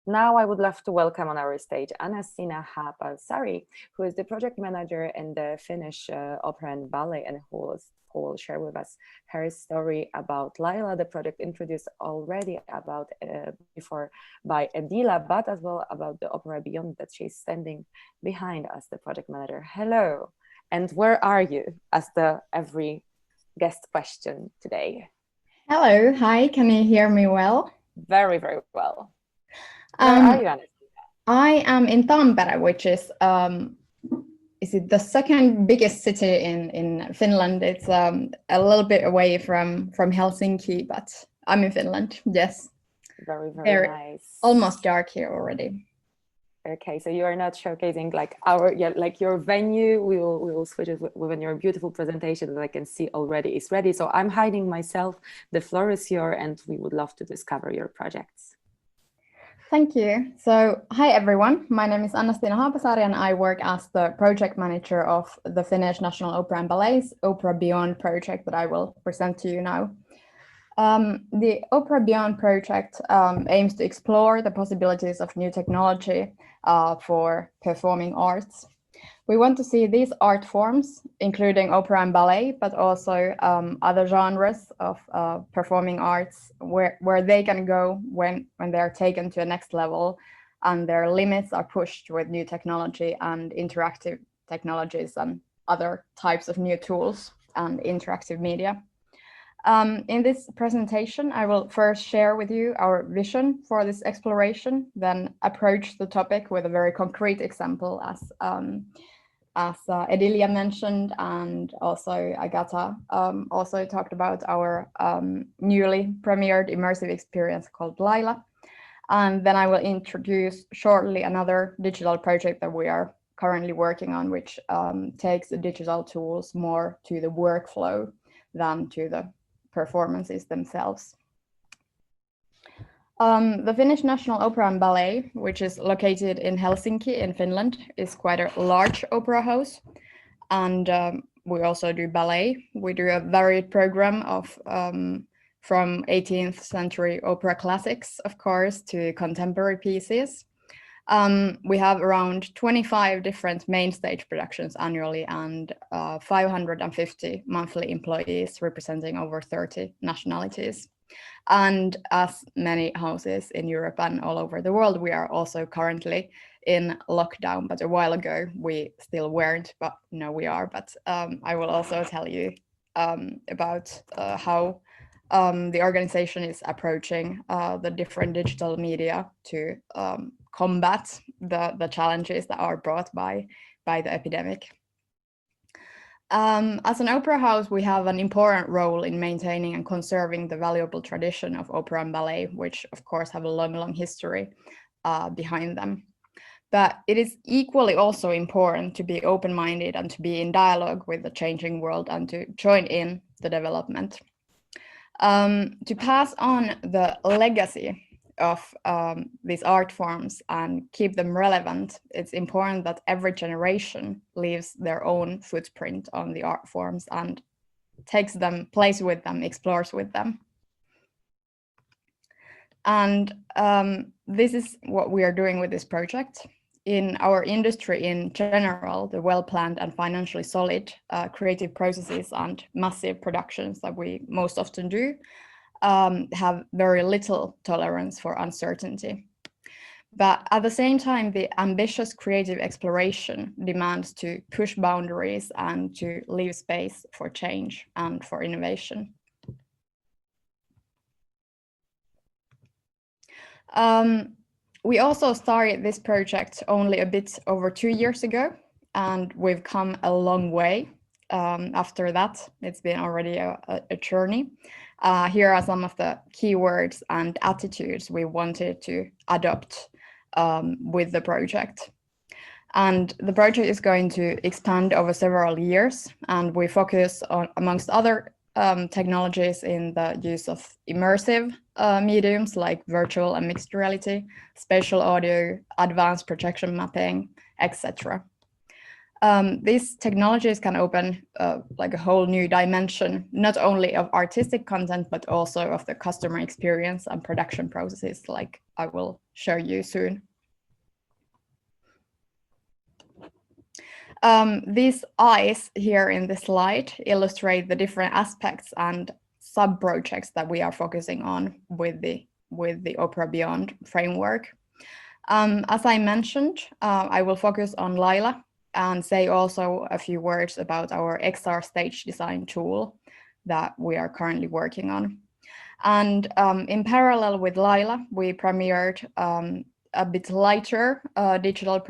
now I would love to welcome on our stage Annastina Haapasaari, who is the project manager in the Finnish opera and ballet, and who will share with us her story about Lilac, the project introduced already about before by Edila, but as well about the opera Beyond that she's standing behind as the project manager. Hello, and where are you? As the every guest question today. Hello, hi, can you hear me well? Very, very well. Where are you, Annastina? I am in Tampere, which is it the second biggest city in Finland? It's a little bit away from Helsinki, but I'm in Finland. Yes. Very, very nice. Almost dark here already. Okay, so you are not showcasing like your venue. We will switch it within your beautiful presentation that I can see already is ready. So I'm hiding myself. The floor is yours, and we would love to discover your projects. Thank you. So, hi everyone. My name is Annastina Haapasaari, and I work as the project manager of the Finnish National Opera and Ballet's Opera Beyond project that I will present to you now. The Opera Beyond project aims to explore the possibilities of new technology for performing arts. We want to see these art forms, including opera and ballet, but also other genres of performing arts, where they can go when they are taken to a next level and their limits are pushed with new technology and interactive technologies and other types of new tools and interactive media. In this presentation, I will first share with you our vision for this exploration, then approach the topic with a very concrete example as Edilia mentioned, and also Agata also talked about our newly premiered immersive experience called Lilac. And then I will introduce shortly another digital project that we are currently working on, which takes the digital tools more to the workflow than to the performances themselves. The Finnish National Opera and Ballet, which is located in Helsinki in Finland, is quite a large opera house. And we also do ballet. We do a varied program of from 18th century opera classics, of course, to contemporary pieces. We have around 25 different main stage productions annually and 550 monthly employees representing over 30 nationalities. And as many houses in Europe and all over the world, we are also currently in lockdown, but a while ago we still weren't, but now we are. But I will also tell you about how the organization is approaching the different digital media to combat the challenges that are brought by the epidemic. As an opera house, we have an important role in maintaining and conserving the valuable tradition of opera and ballet, which of course have a long history behind them. But it is equally also important to be open-minded and to be in dialogue with the changing world and to join in the development. To pass on the legacy of these art forms and keep them relevant, it's important that every generation leaves their own footprint on the art forms and takes them, plays with them, explores with them. And this is what we are doing with this project. In our industry in general, the well-planned and financially solid creative processes and massive productions that we most often do have very little tolerance for uncertainty. But at the same time, the ambitious creative exploration demands to push boundaries and to leave space for change and for innovation. We also started this project only a bit over 2 years ago, and we've come a long way. After that, it's been already a journey. Here are some of the keywords and attitudes we wanted to adopt with the project. And the project is going to expand over several years, and we focus on, amongst other technologies, in the use of immersive mediums like virtual and mixed reality, spatial audio, advanced projection mapping, etc. These technologies can open like a whole new dimension, not only of artistic content, but also of the customer experience and production processes, like I will show you soon. These eyes here in the slide illustrate the different aspects and sub-projects that we are focusing on with the Opera Beyond framework. As I mentioned, I will focus on Lila and say also a few words about our XR stage design tool that we are currently working on. And in parallel with Lila, we premiered a bit lighter digital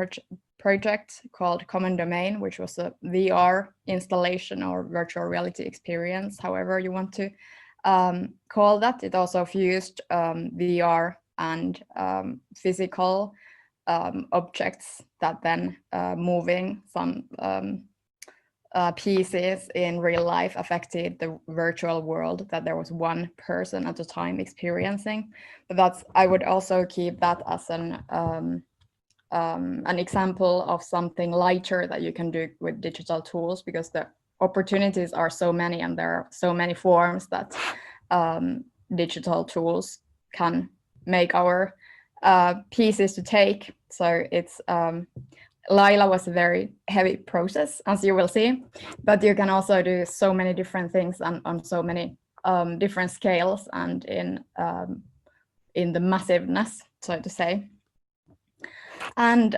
project called Common Domain, which was a VR installation or virtual reality experience, however you want to call that. It also fused VR and physical objects that then moving some pieces in real life affected the virtual world that there was one person at a time experiencing. But I would also keep that as an example of something lighter that you can do with digital tools, because the opportunities are so many and there are so many forms that digital tools can make our pieces to take. So it's Lila was a very heavy process, as you will see, but you can also do so many different things and on so many different scales and in the massiveness, so to say. And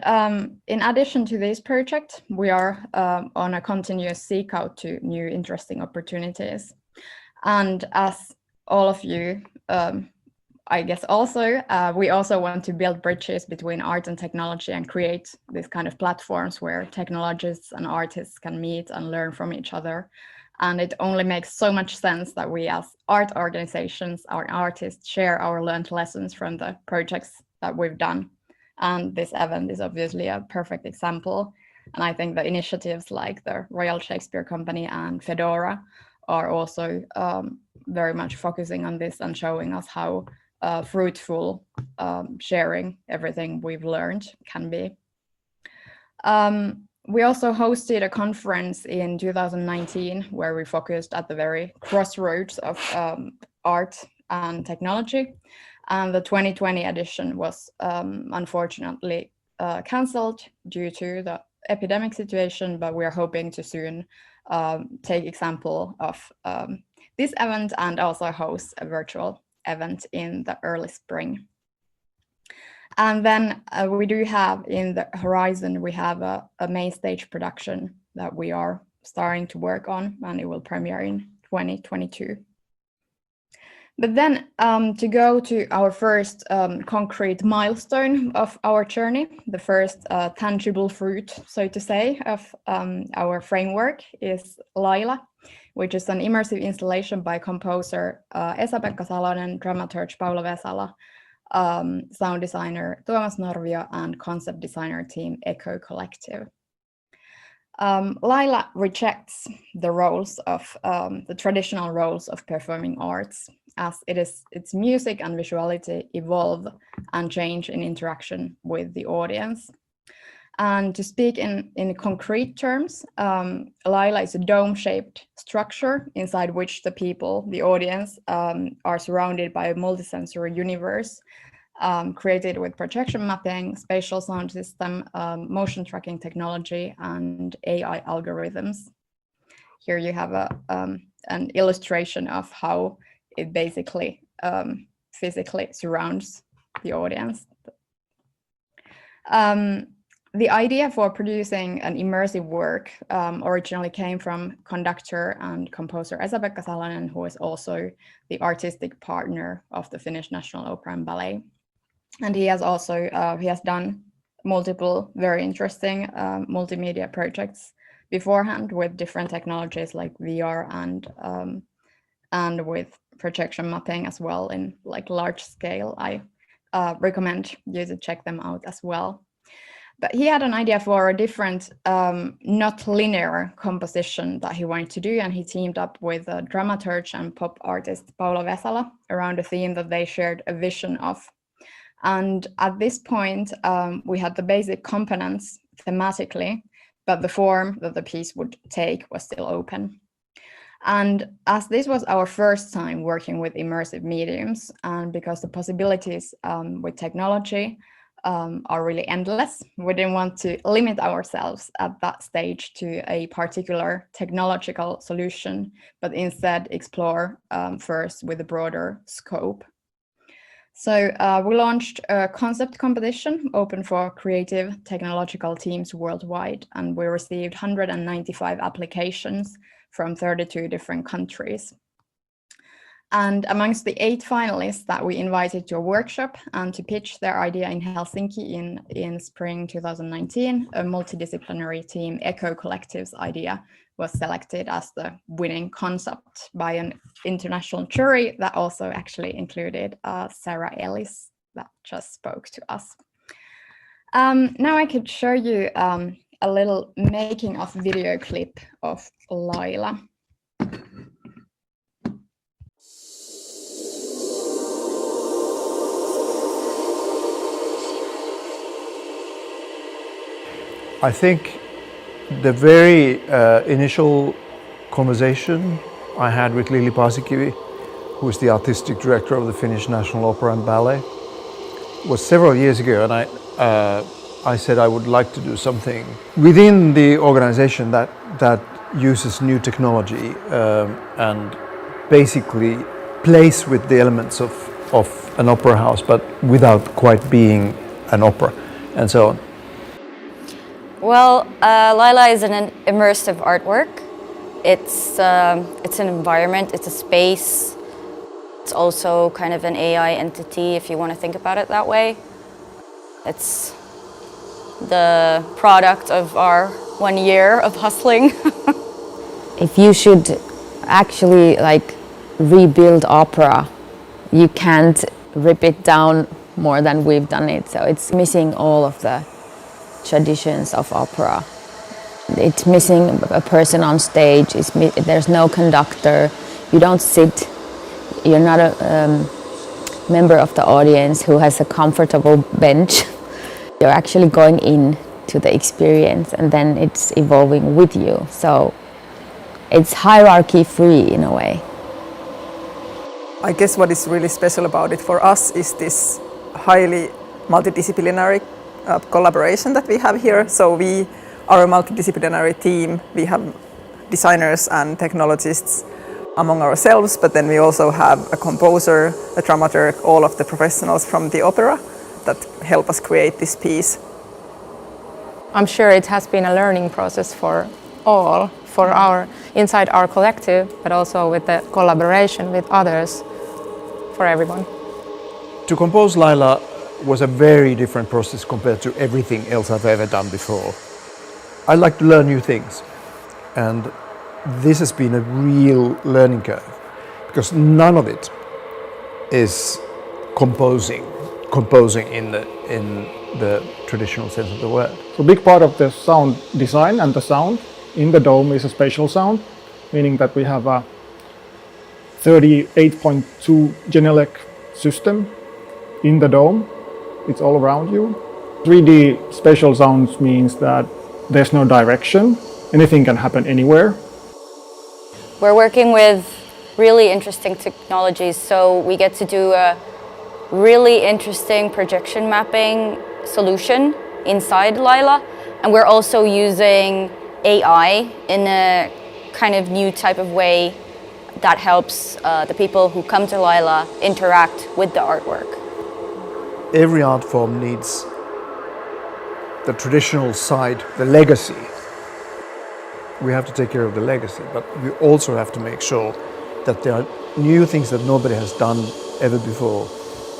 in addition to this project, we are on a continuous seek out to new interesting opportunities. And as all of you, I guess also, we also want to build bridges between art and technology and create this kind of platforms where technologists and artists can meet and learn from each other. And it only makes so much sense that we as art organizations, our artists, share our learned lessons from the projects that we've done. And this event is obviously a perfect example. And I think the initiatives like the Royal Shakespeare Company and Fedora are also very much focusing on this and showing us how fruitful sharing everything we've learned can be. We also hosted a conference in 2019 where we focused at the very crossroads of art and technology. And the 2020 edition was unfortunately cancelled due to the epidemic situation, but we are hoping to soon take example of this event and also host a virtual event in the early spring. And then we do have in the horizon, we have a main stage production that we are starting to work on, and it will premiere in 2022. But then to go to our first concrete milestone of our journey, the first tangible fruit, so to say, of our framework is Lila, which is an immersive installation by composer Esa-Pekka Salonen, dramaturge Paula Vesala, sound designer Tuomas Norvio, and concept designer team Echo Collective. Lila rejects the roles of the traditional roles of performing arts, as its music and visuality evolve and change in interaction with the audience. And to speak in concrete terms, Lila is a dome-shaped structure inside which the people, the audience, are surrounded by a multisensory universe created with projection mapping, spatial sound system, motion tracking technology, and AI algorithms. Here you have an illustration of how it basically physically surrounds the audience. The idea for producing an immersive work originally came from conductor and composer Esa-Pekka Salonen, who is also the artistic partner of the Finnish National Opera and Ballet. And he has also he has done multiple very interesting multimedia projects beforehand with different technologies like VR and with projection mapping as well in like large scale. I recommend you to check them out as well. But he had an idea for a different, not linear composition that he wanted to do, and he teamed up with a dramaturge and pop artist Paula Vesala around a theme that they shared a vision of. And at this point, we had the basic components thematically, but the form that the piece would take was still open. And as this was our first time working with immersive mediums, and because the possibilities with technology are really endless, we didn't want to limit ourselves at that stage to a particular technological solution, but instead explore first with a broader scope. So we launched a concept competition open for creative technological teams worldwide, and we received 195 applications from 32 different countries. And amongst the 8 finalists that we invited to a workshop and to pitch their idea in Helsinki in spring 2019, a multidisciplinary team, Eco Collective's idea, was selected as the winning concept by an international jury that also actually included Sarah Ellis that just spoke to us. Now I could show you a little making of video clip of Laila. I think the very initial conversation I had with Lili Paasikivi, who is the artistic director of the Finnish National Opera and Ballet, was several years ago, and I said I would like to do something within the organization that uses new technology and basically plays with the elements of an opera house, but without quite being an opera, and so on. Well, Lila is an immersive artwork. It's an environment, it's a space. It's also kind of an AI entity, if you want to think about it that way. It's the product of our 1 year of hustling. If you should actually rebuild opera, you can't rip it down more than we've done it. So it's missing all of the traditions of opera. It's missing a person on stage. There's no conductor. You don't sit. You're not a member of the audience who has a comfortable bench. You're actually going in to the experience, and then it's evolving with you. So it's hierarchy free in a way. I guess what is really special about it for us is this highly multidisciplinary collaboration that we have here. So we are a multidisciplinary team. We have designers and technologists among ourselves, but then we also have a composer, a dramaturg, all of the professionals from the opera that help us create this piece. I'm sure it has been a learning process for all, inside our collective, but also with the collaboration with others, for everyone. To compose Laila was a very different process compared to everything else I've ever done before. I like to learn new things, and this has been a real learning curve, because none of it is composing in the traditional sense of the word. So a big part of the sound design and the sound in the dome is a spatial sound, meaning that we have a 38.2 Genelec system in the dome. It's all around you. 3D spatial sounds means that there's no direction. Anything can happen anywhere. We're working with really interesting technologies, so we get to do a really interesting projection mapping solution inside Laila, and we're also using AI in a kind of new type of way that helps the people who come to Laila interact with the artwork. Every art form needs the traditional side, the legacy. We have to take care of the legacy, but we also have to make sure that there are new things that nobody has done ever before.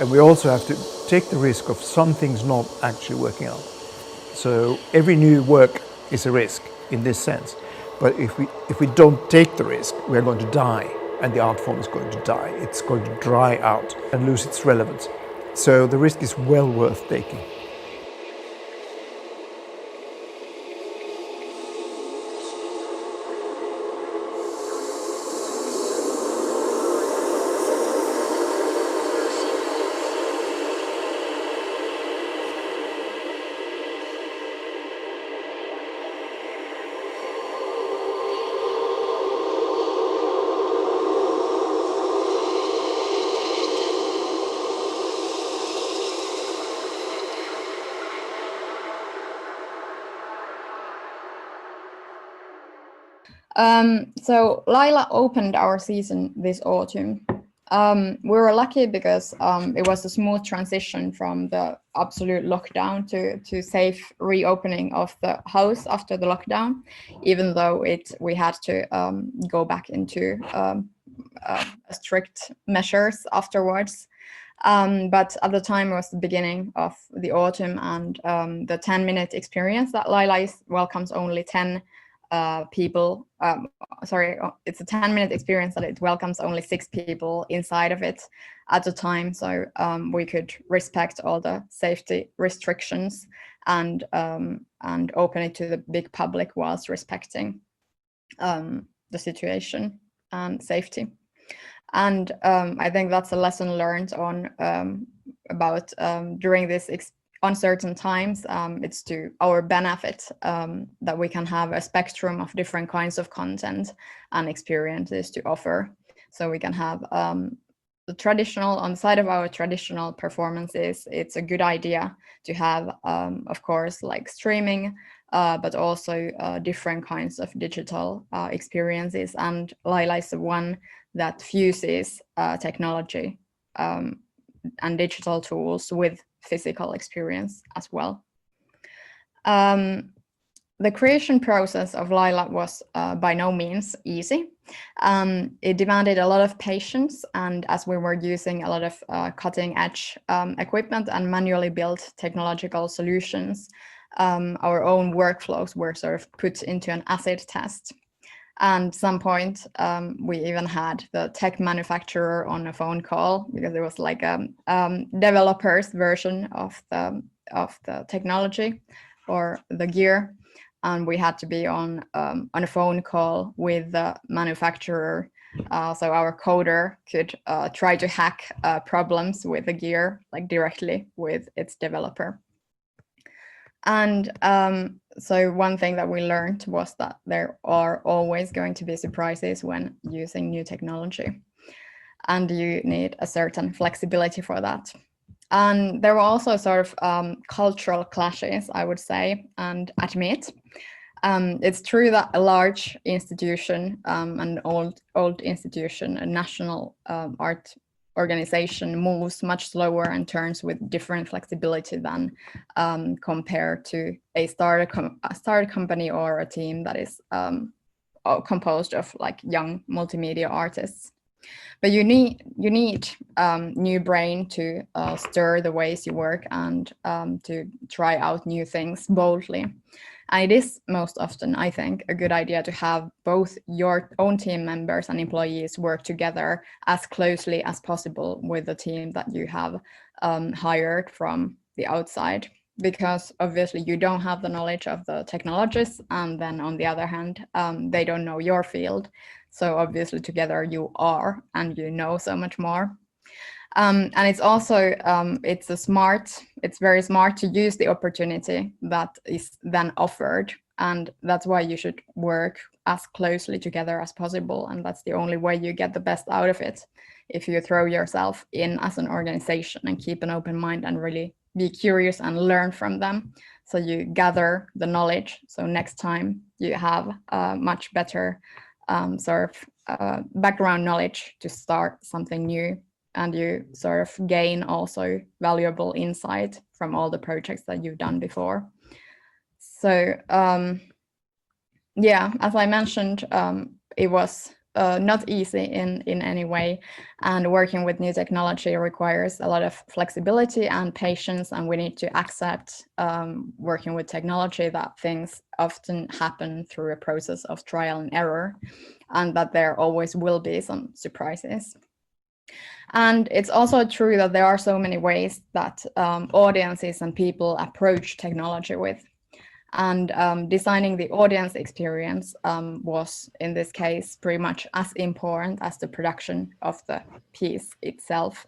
And we also have to take the risk of some things not actually working out. So every new work is a risk in this sense. But if we don't take the risk, we are going to die, and the art form is going to die. It's going to dry out and lose its relevance. So the risk is well worth taking. So Lila opened our season this autumn. We were lucky because it was a smooth transition from the absolute lockdown to safe reopening of the house after the lockdown, even though we had to go back into strict measures afterwards. But at the time it was the beginning of the autumn, and the 10-minute experience that Lila welcomes only 10 people. Sorry, it's a 10-minute experience that it welcomes only 6 people inside of it at a time, so we could respect all the safety restrictions and open it to the big public whilst respecting the situation and safety. And I think that's a lesson learned on about during this uncertain times. It's to our benefit that we can have a spectrum of different kinds of content and experiences to offer. So we can have the traditional, on the side of our traditional performances, it's a good idea to have, of course, like streaming, but also different kinds of digital experiences. And Lila is the one that fuses technology and digital tools with physical experience as well. The creation process of Lila was by no means easy. It demanded a lot of patience, and as we were using a lot of cutting edge equipment and manually built technological solutions, our own workflows were sort of put into an acid test. And at some point, we even had the tech manufacturer on a phone call, because it was like a developer's version of the technology or the gear, and we had to be on a phone call with the manufacturer, so our coder could try to hack problems with the gear, like directly with its developer. And so one thing that we learned was that there are always going to be surprises when using new technology, and you need a certain flexibility for that. And there were also sort of cultural clashes, I would say, and admit. It's true that a large institution, an old institution, a national art organization, moves much slower and turns with different flexibility than compared to a startup company or a team that is composed of like young multimedia artists. But you need new brain to stir the ways you work and to try out new things boldly. And it is most often, I think, a good idea to have both your own team members and employees work together as closely as possible with the team that you have hired from the outside, because obviously you don't have the knowledge of the technologists, and then on the other hand, they don't know your field. So obviously together you are, and you know so much more. And it's also, it's very smart to use the opportunity that is then offered. And that's why you should work as closely together as possible. And that's the only way you get the best out of it. If you throw yourself in as an organization and keep an open mind and really be curious and learn from them. So you gather the knowledge. So next time you have a much better sort of background knowledge to start something new. And you sort of gain also valuable insight from all the projects that you've done before. So yeah, as I mentioned, it was not easy in any way, and working with new technology requires a lot of flexibility and patience, and we need to accept working with technology that things often happen through a process of trial and error, and that there always will be some surprises. And it's also true that there are so many ways that audiences and people approach technology with. And designing the audience experience was, in this case, pretty much as important as the production of the piece itself.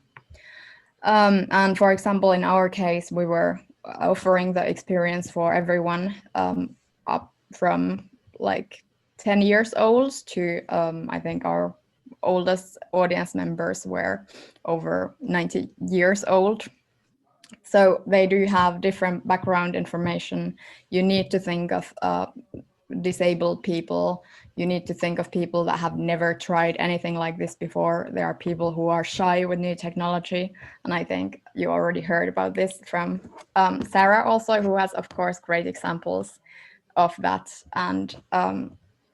And for example, in our case, we were offering the experience for everyone up from like 10 years old to, I think our oldest audience members were over 90 years old. So they do have different background information. You need to think of disabled people. you need to think of people that have never tried anything like this before. There are people who are shy with new technology. And I think you already heard about this from Sarah also, who has, of course, great examples of that. And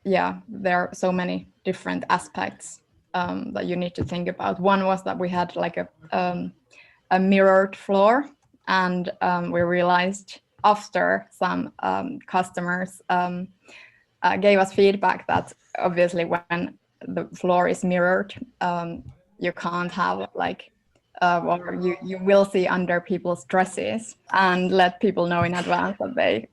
yeah, there are so many different aspects that you need to think about. One was that we had like a mirrored floor, and we realized after some customers gave us feedback that obviously when the floor is mirrored, you can't have like, or you will see under people's dresses, and let people know in advance that they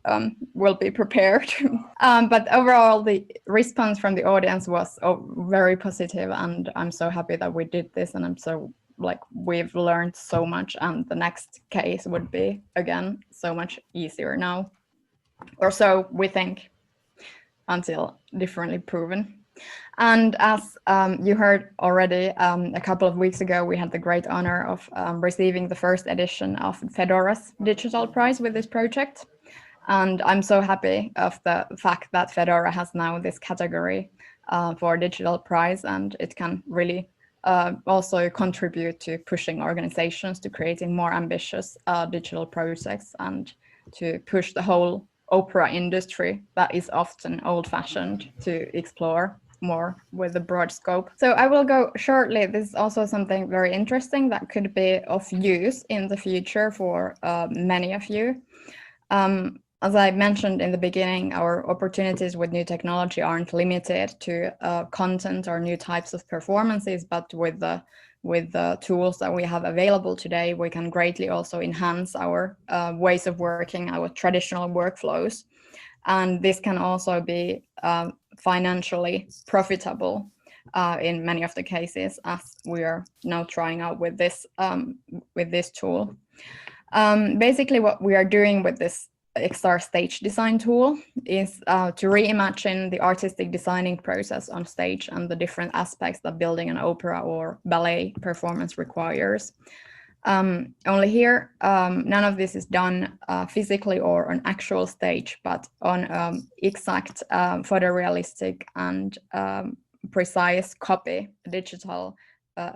will be prepared. But overall, the response from the audience was very positive, and I'm so happy that we did this, and I'm so like we've learned so much, and the next case would be again so much easier now, or so we think, until differently proven. And as you heard already, a couple of weeks ago, we had the great honor of receiving the first edition of Fedora's Digital Prize with this project. And I'm so happy of the fact that Fedora has now this category for Digital Prize, and it can really also contribute to pushing organizations to creating more ambitious digital projects, and to push the whole opera industry that is often old-fashioned to explore more with a broad scope. So I will go shortly. This is also something very interesting that could be of use in the future for many of you. As I mentioned in the beginning, our opportunities with new technology aren't limited to content or new types of performances, but with the tools that we have available today, we can greatly also enhance our ways of working, our traditional workflows. And this can also be financially profitable in many of the cases, as we are now trying out with this tool. Basically, what we are doing with this XR stage design tool is to reimagine the artistic designing process on stage and the different aspects that building an opera or ballet performance requires. Only here, none of this is done physically or on actual stage, but on exact photorealistic and precise copy, digital,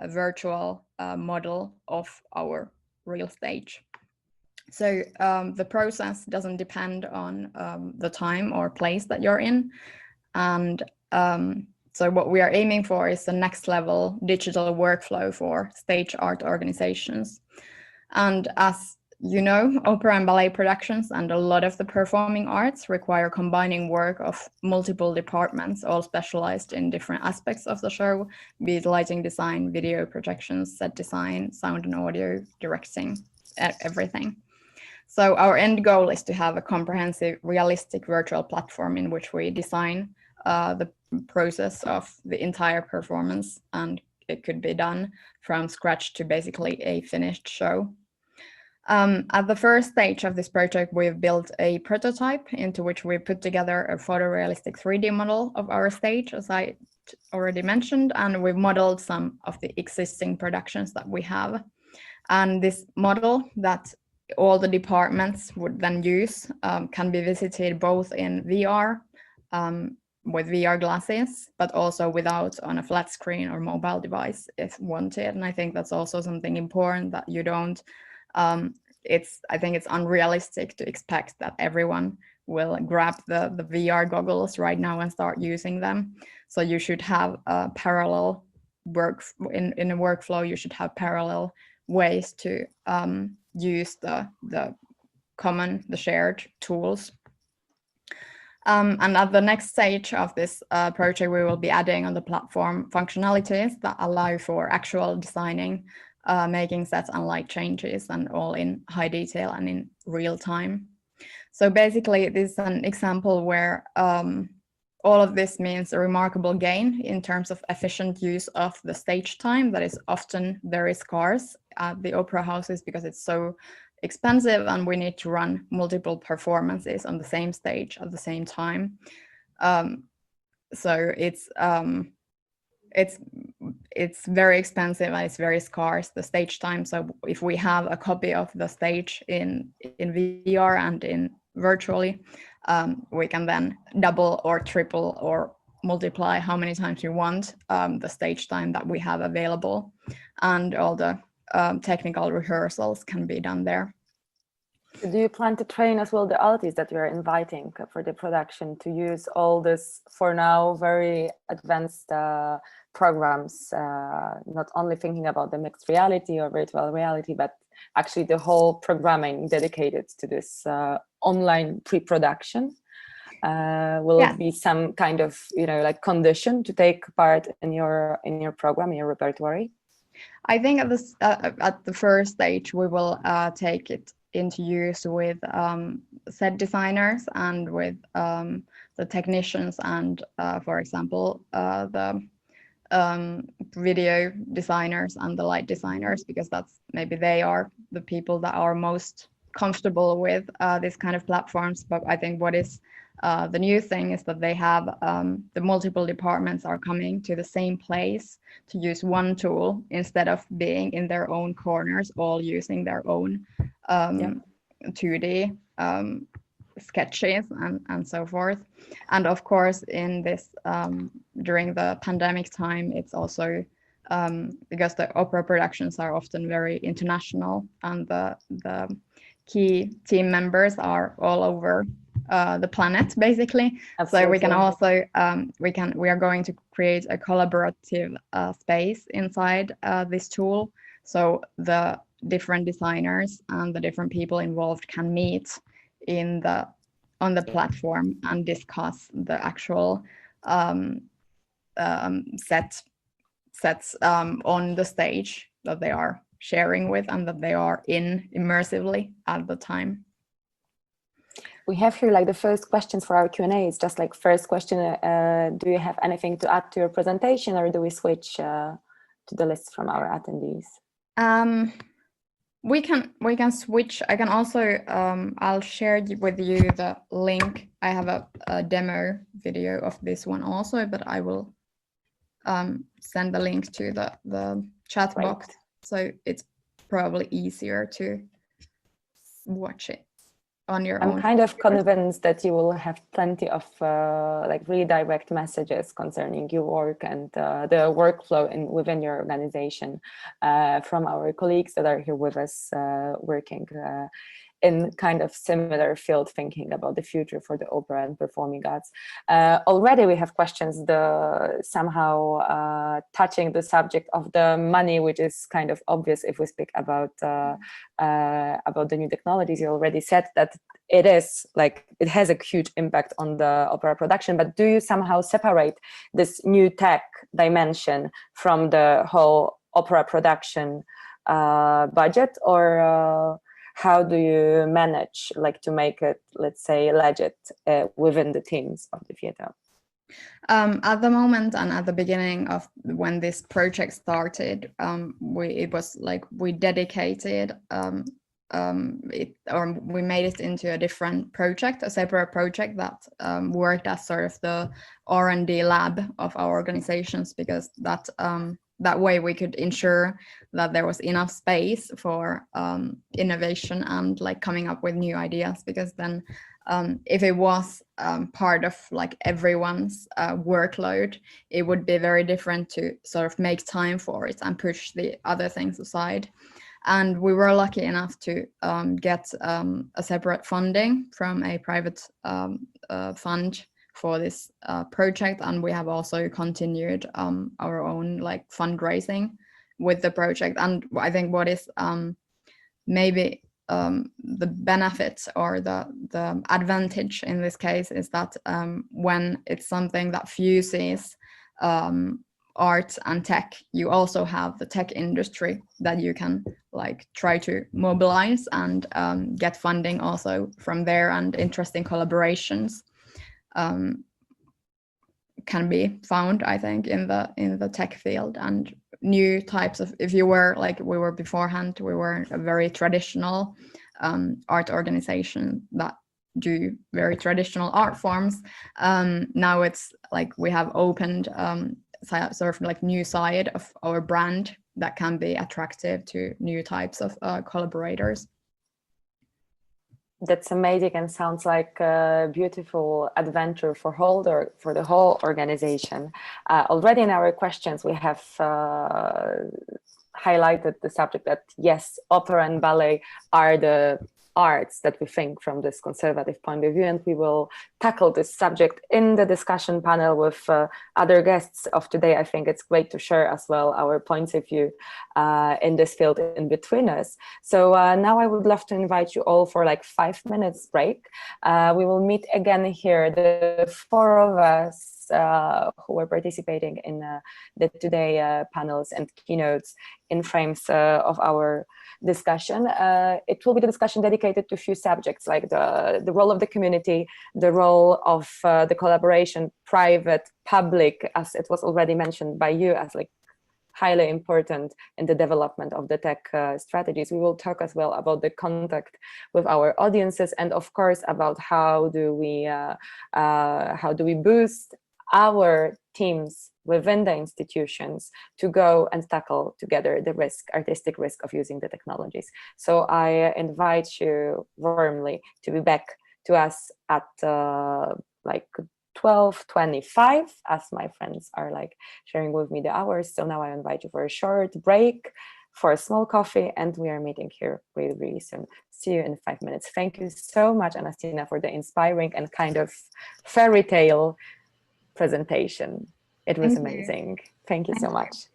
virtual model of our real stage. So the process doesn't depend on the time or place that you're in. And so what we are aiming for is the next level digital workflow for stage art organizations. And as you know, opera and ballet productions and a lot of the performing arts require combining work of multiple departments, all specialized in different aspects of the show, be it lighting design, video projections, set design, sound and audio, directing, everything. So our end goal is to have a comprehensive, realistic virtual platform in which we design the process of the entire performance, and it could be done from scratch to basically a finished show. At the first stage of this project, we've built a prototype into which we put together a photorealistic 3D model of our stage, as I already mentioned, and we've modeled some of the existing productions that we have. And this model that all the departments would then use can be visited both in VR, with VR glasses, but also without, on a flat screen or mobile device if wanted. And I think that's also something important, that you don't, I think it's unrealistic to expect that everyone will grab the VR goggles right now and start using them. So you should have a parallel work in a workflow. You should have parallel ways to use the shared tools. And at the next stage of this project, we will be adding on the platform functionalities that allow for actual designing, making sets and light changes, and all in high detail and in real time. So basically, this is an example where all of this means a remarkable gain in terms of efficient use of the stage time that is often very scarce at the opera houses because it's so expensive and we need to run multiple performances on the same stage at the same time. So it's very expensive and it's very scarce, the stage time. So if we have a copy of the stage in VR and in virtually, we can then double or triple or multiply how many times you want the stage time that we have available, and all the technical rehearsals can be done there. Do you plan to train as well the artists that you are inviting for the production to use all this, for now, very advanced programs, not only thinking about the mixed reality or virtual reality, but actually the whole programming dedicated to this online pre-production? Will it be some kind of, like condition to take part in your program, in your repertoire? I think at the first stage we will take it into use with set designers and with the technicians and, for example, the video designers and the light designers, because maybe they are the people that are most comfortable with this kind of platforms. But I think what is the new thing is that they have the multiple departments are coming to the same place to use one tool instead of being in their own corners, all using their own 2D sketches and so forth. And of course, in this during the pandemic time, it's also because the opera productions are often very international, and the key team members are all over the planet, basically. Absolutely. So we can also we are going to create a collaborative space inside this tool, so the different designers and the different people involved can meet on the platform and discuss the actual sets on the stage that they are sharing with and that they are in immersively at the time. We have here like the first questions for our Q&A. It's just like first question, do you have anything to add to your presentation, or do we switch to the list from our attendees? We can switch. I can also I'll share with you the link. I have a demo video of this one also, but I will send the link to the chat box, so it's probably easier to watch it on your own. I'm kind of convinced that you will have plenty of like really direct messages concerning your work and the workflow within your organization from our colleagues that are here with us working in kind of similar field, thinking about the future for the opera and performing arts. Already we have questions somehow touching the subject of the money, which is kind of obvious if we speak about the new technologies. You already said that it has a huge impact on the opera production, but do you somehow separate this new tech dimension from the whole opera production budget, or how do you manage to make it, let's say, legit within the teams of the theater? At the moment and at the beginning of when this project started, we dedicated we made it into a different project, a separate project that worked as sort of the R&D lab of our organizations, because that way we could ensure that there was enough space for innovation and coming up with new ideas, because then if it was part of everyone's workload, it would be very different to sort of make time for it and push the other things aside. And we were lucky enough to get a separate funding from a private fund for this project, and we have also continued our own fundraising with the project. And I think what is maybe the benefit or the advantage in this case is that when it's something that fuses art and tech, you also have the tech industry that you can try to mobilize and get funding also from there, and interesting collaborations can be found, I think, in the tech field. And new types of, if you were we were beforehand, we were a very traditional art organization that do very traditional art forms. Now it's we have opened sort of new side of our brand that can be attractive to new types of collaborators. That's amazing and sounds like a beautiful adventure for the whole organization. Already in our questions, we have highlighted the subject that yes, opera and ballet are the arts that we think from this conservative point of view, and we will tackle this subject in the discussion panel with other guests of today. I think it's great to share as well our points of view in this field in between us. So now I would love to invite you all for like 5 minutes break. We will meet again here, the four of us who were participating in the today panels and keynotes in frames of our discussion. It will be the discussion dedicated to a few subjects like the role of the community, the role of the collaboration, private, public, as it was already mentioned by you as like highly important in the development of the tech strategies. We will talk as well about the contact with our audiences, and of course about how do we boost our teams within the institutions to go and tackle together the artistic risk of using the technologies. So I invite you warmly to be back to us at like 12:25, as my friends are like sharing with me the hours. So now I invite you for a short break, for a small coffee, and we are meeting here really, really soon. See you in 5 minutes. Thank you so much, Annastina, for the inspiring and kind of fairy tale presentation. It was amazing. Thank you so much.